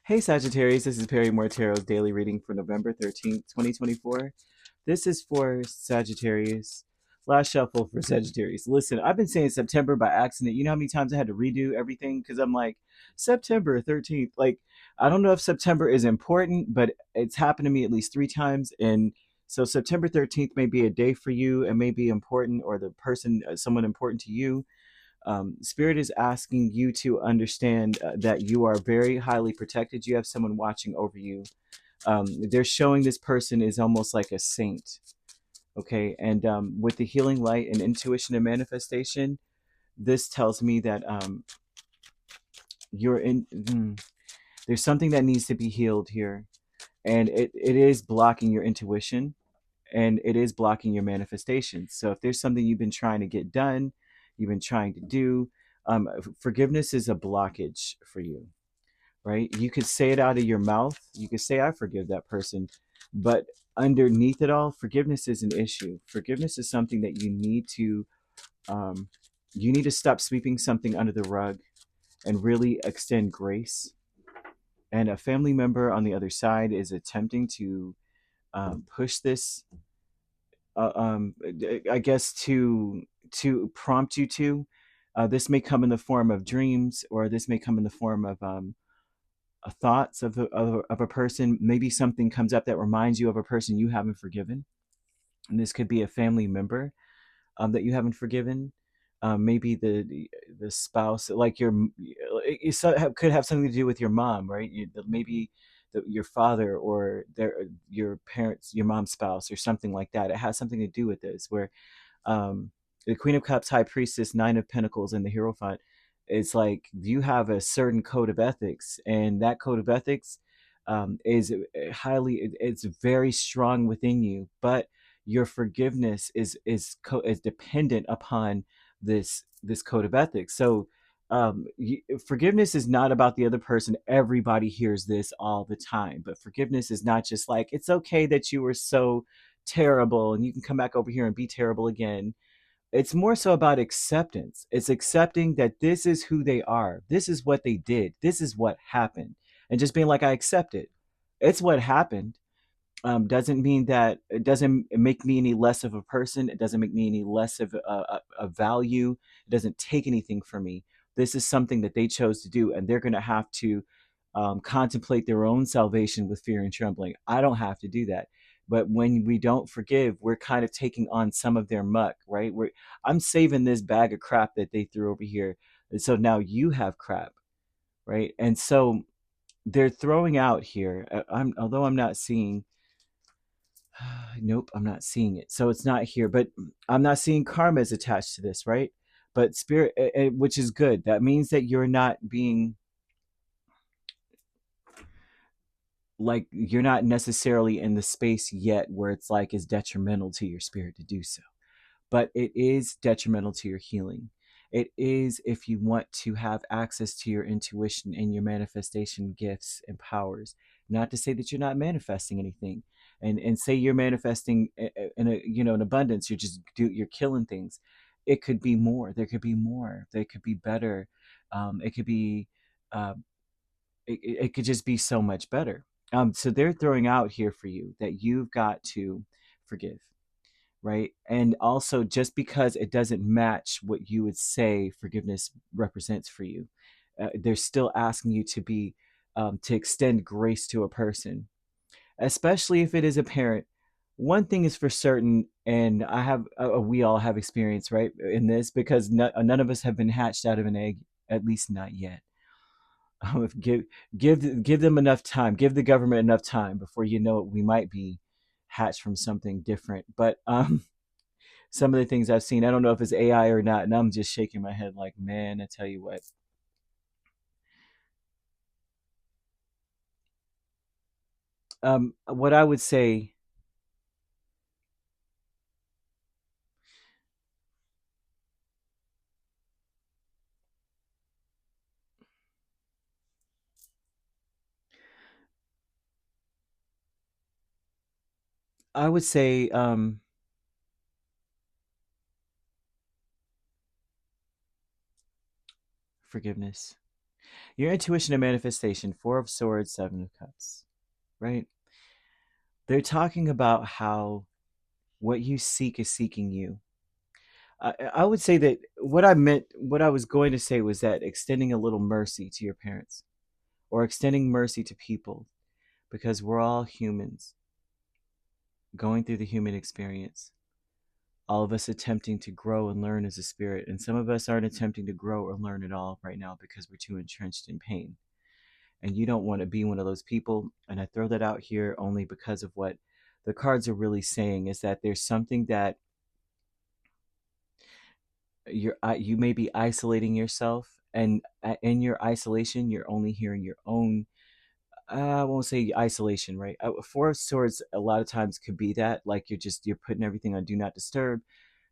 Hey Sagittarius, this is Perrymore Tarot's daily reading for November 13th, 2024. This is for Sagittarius. Last shuffle for Sagittarius. Listen, I've been saying September by accident. You know how many times I had to redo everything because I'm like, September 13th. Like, I don't know if September is important, but it's happened to me at least 3 times. And so September 13th may be a day for you and may be important, or the person, someone important to you. Spirit is asking you to understand that you are very highly protected. You have someone watching over you. They're showing this person is almost like a saint. Okay. And with the healing light and intuition and manifestation, this tells me that you're in. There's something that needs to be healed here. And it is blocking your intuition, and it is blocking your manifestations. So if there's something you've been trying to get done, you've been trying to do, forgiveness is a blockage for you, right? You could say it out of your mouth. You could say, I forgive that person. But underneath it all, forgiveness is an issue. Forgiveness is something that um, you need to stop sweeping something under the rug and really extend grace. And a family member on the other side is attempting to push this, I guess, to prompt you to. This may come in the form of dreams, or this may come in the form of thoughts of a person. Maybe something comes up that reminds you of a person you haven't forgiven, and this could be a family member that you haven't forgiven. Maybe the spouse, like could have something to do with your mom, right? Maybe your father, or your parents, your mom's spouse, or something like that. It has something to do with this. Where um, the Queen of Cups, High Priestess, Nine of Pentacles, and the Hierophant. It's like you have a certain code of ethics, and that code of ethics is it's very strong within you, but your forgiveness is dependent upon this code of ethics. So forgiveness is not about the other person. Everybody hears this all the time, but forgiveness is not just like, it's okay that you were so terrible and you can come back over here and be terrible again. It's more so about acceptance. It's accepting that this is who they are, this is what they did, this is what happened, and just being like, I accept it. It's what happened. Doesn't mean that it doesn't make me any less of a person. It doesn't make me any less of a value. It doesn't take anything from me. This is something that they chose to do, and they're going to have to contemplate their own salvation with fear and trembling. I don't have to do that. But when we don't forgive, we're kind of taking on some of their muck, right? I'm saving this bag of crap that they threw over here. And so now you have crap, right? And so they're throwing out here. Although I'm not seeing, nope, I'm not seeing it. So it's not here, but I'm not seeing karma is attached to this, right? But spirit, which is good. That means that you're not being like, you're not necessarily in the space yet where it's like is detrimental to your spirit to do so. But it is detrimental to your healing. It is, if you want to have access to your intuition and your manifestation gifts and powers. Not to say that you're not manifesting anything, and say you're manifesting in a, an abundance. You're killing things. It could be more. There could be more. They could be better. It could be. Uh, it could just be so much better. So they're throwing out here for you that you've got to forgive, right? And also, just because it doesn't match what you would say forgiveness represents for you, they're still asking you to extend grace to a person, especially if it is a parent. One thing is for certain, and we all have experience, right, in this, because none of us have been hatched out of an egg, at least not yet. Give give them enough time. Give the government enough time before you know it. We might be hatched from something different. But some of the things I've seen, I don't know if it's AI or not, and I'm just shaking my head like, man, I tell you what. What I would say, I would say, forgiveness. Your intuition and manifestation, Four of Swords, Seven of Cups, right? They're talking about how what you seek is seeking you. I would say that what I was going to say was that extending a little mercy to your parents or extending mercy to people, because we're all humans going through the human experience. All of us attempting to grow and learn as a spirit, and some of us aren't attempting to grow or learn at all right now because we're too entrenched in pain. And you don't want to be one of those people. And I throw that out here only because of what the cards are really saying, is that there's something that you may be isolating yourself, and in your isolation you're only hearing your own. I won't say isolation, right? Four of Swords a lot of times could be that, like you're putting everything on do not disturb.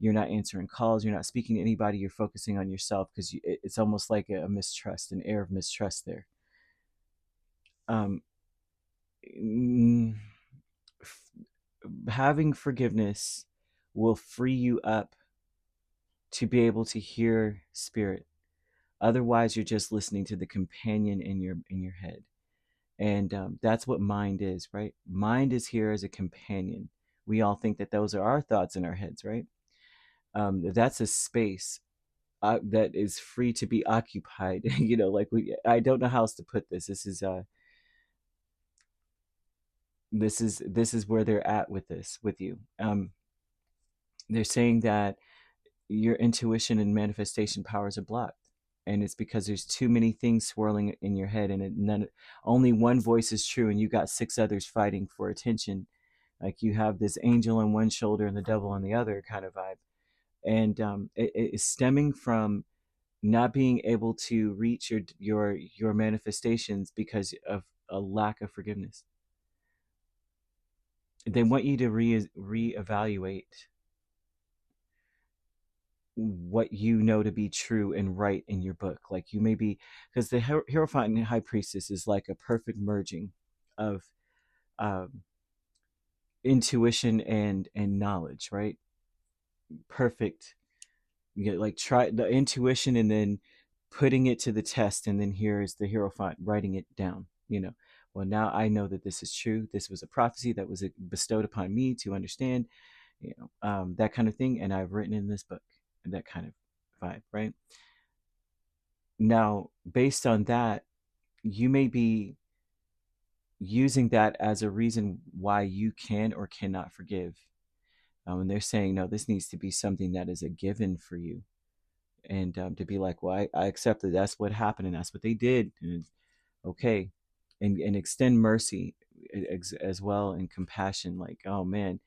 You're not answering calls, you're not speaking to anybody, you're focusing on yourself, because it's almost like a mistrust, an air of mistrust there. um mm, Having forgiveness will free you up to be able to hear spirit. Otherwise, you're just listening to the companion in your head, and that's what mind is, right? Mind is here as a companion. We all think that those are our thoughts in our heads, right? That's a space that is free to be occupied. Like I don't know how else to put this. This is where they're at with this with you. They're saying that your intuition and manifestation powers are blocked, and it's because there's too many things swirling in your head, and only one voice is true, and you got six others fighting for attention. Like you have this angel on one shoulder and the devil on the other kind of vibe, and it is stemming from not being able to reach your manifestations because of a lack of forgiveness. They want you to reevaluate what you know to be true and right in your book. Like you may be, because the Hierophant and High Priestess is like a perfect merging of um, intuition and knowledge, right? Perfect. You get like try the intuition and then putting it to the test, and then here is the Hierophant writing it down. Well, now I know that this is true. This was a prophecy that was bestowed upon me to understand, that kind of thing, and I've written in this book, and that kind of vibe, right? Now, based on that, you may be using that as a reason why you can or cannot forgive. And they're saying, no, this needs to be something that is a given for you. And to be like, well, I accept that that's what happened and that's what they did. And okay. And extend mercy as well, and compassion. Like, oh man,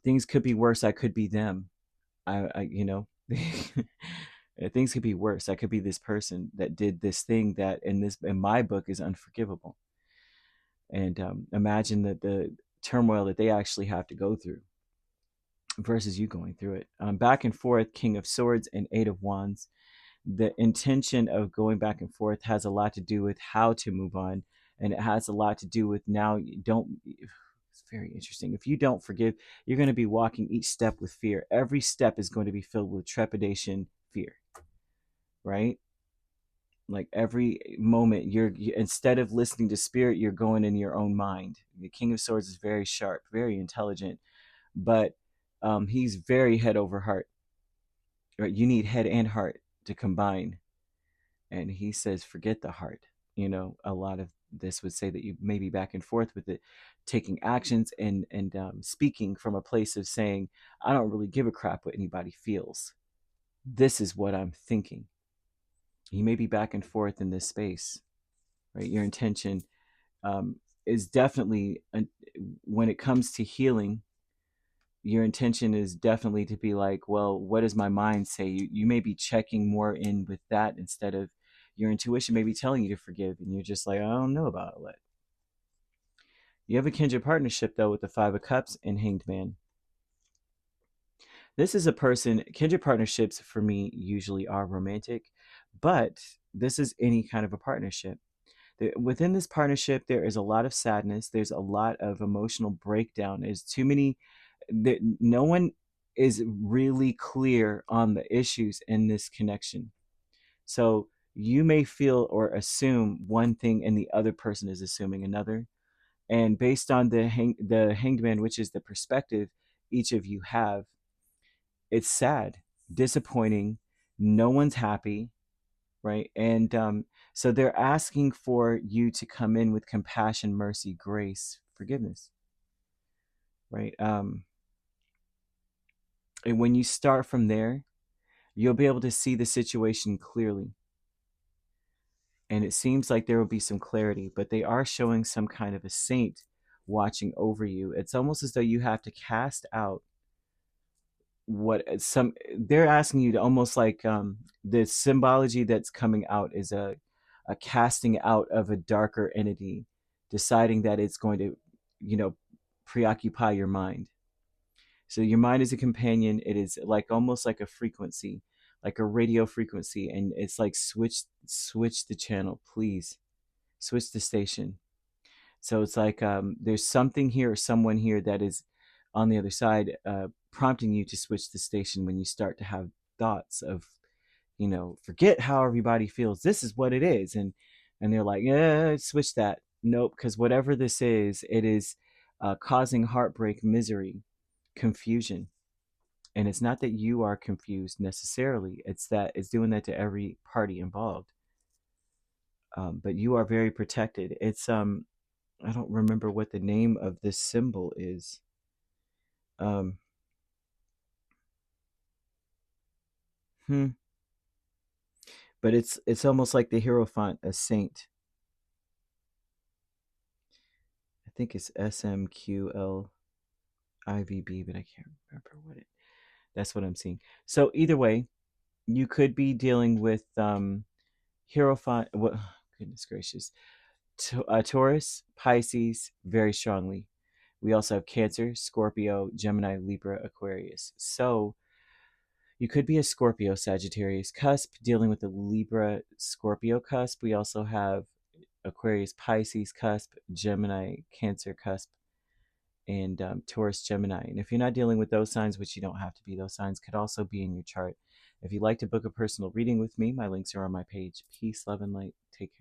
things could be worse. I could be them. Things could be worse. I could be this person that did this thing that in my book is unforgivable. And imagine that the turmoil that they actually have to go through versus you going through it. Back and forth, King of Swords and Eight of Wands. The intention of going back and forth has a lot to do with how to move on, and it has a lot to do with now you don't. It's very interesting. If you don't forgive, you're going to be walking each step with fear. Every step is going to be filled with trepidation, fear, right? Like every moment instead of listening to spirit, you're going in your own mind. The King of Swords is very sharp, very intelligent, but he's very head over heart, right? You need head and heart to combine, and he says forget the heart. A lot of this would say that you may be back and forth with it, taking actions and speaking from a place of saying, I don't really give a crap what anybody feels. This is what I'm thinking. You may be back and forth in this space, right? Your intention is definitely, when it comes to healing, your intention is definitely to be like, well, what does my mind say? You may be checking more in with that instead of your intuition may be telling you to forgive, and you're just like, I don't know about it. You have a kindred partnership though with the Five of Cups and Hanged Man. This is a person. Kindred partnerships for me usually are romantic, but this is any kind of a partnership. Within this partnership, there is a lot of sadness. There's a lot of emotional breakdown. There's too many. No one is really clear on the issues in this connection. So you may feel or assume one thing and the other person is assuming another. And based on the hanged man, which is the perspective each of you have, it's sad, disappointing, no one's happy, right? And so they're asking for you to come in with compassion, mercy, grace, forgiveness, right? And when you start from there, you'll be able to see the situation clearly. And it seems like there will be some clarity, but they are showing some kind of a saint watching over you. It's almost as though you have to cast out what some they're asking you to, almost like the symbology that's coming out is a casting out of a darker entity, deciding that it's going to, you know, preoccupy your mind. So your mind is a companion. It is like almost like a frequency, like a radio frequency, and it's like switch the channel, please. Switch the station. So it's like there's something here or someone here that is on the other side, prompting you to switch the station when you start to have thoughts of, you know, forget how everybody feels. This is what it is, and they're like, yeah, switch that. Nope, because whatever this is, it is causing heartbreak, misery, confusion. And it's not that you are confused necessarily. It's that it's doing that to every party involved. But you are very protected. It's I don't remember what the name of this symbol is. Um, hmm. But it's almost like the Hierophant, a saint. I think it's SMQLIVB, but I can't remember what it. That's what I'm seeing. So either way, you could be dealing with Hierophant. What? Goodness gracious, Taurus, Pisces, very strongly. We also have Cancer, Scorpio, Gemini, Libra, Aquarius. So you could be a Scorpio Sagittarius cusp dealing with the Libra Scorpio cusp. We also have Aquarius Pisces cusp, Gemini Cancer cusp, and Taurus Gemini. And if you're not dealing with those signs, which you don't have to be, those signs could also be in your chart. If you'd like to book a personal reading with me, my links are on my page. Peace, love, and light. Take care.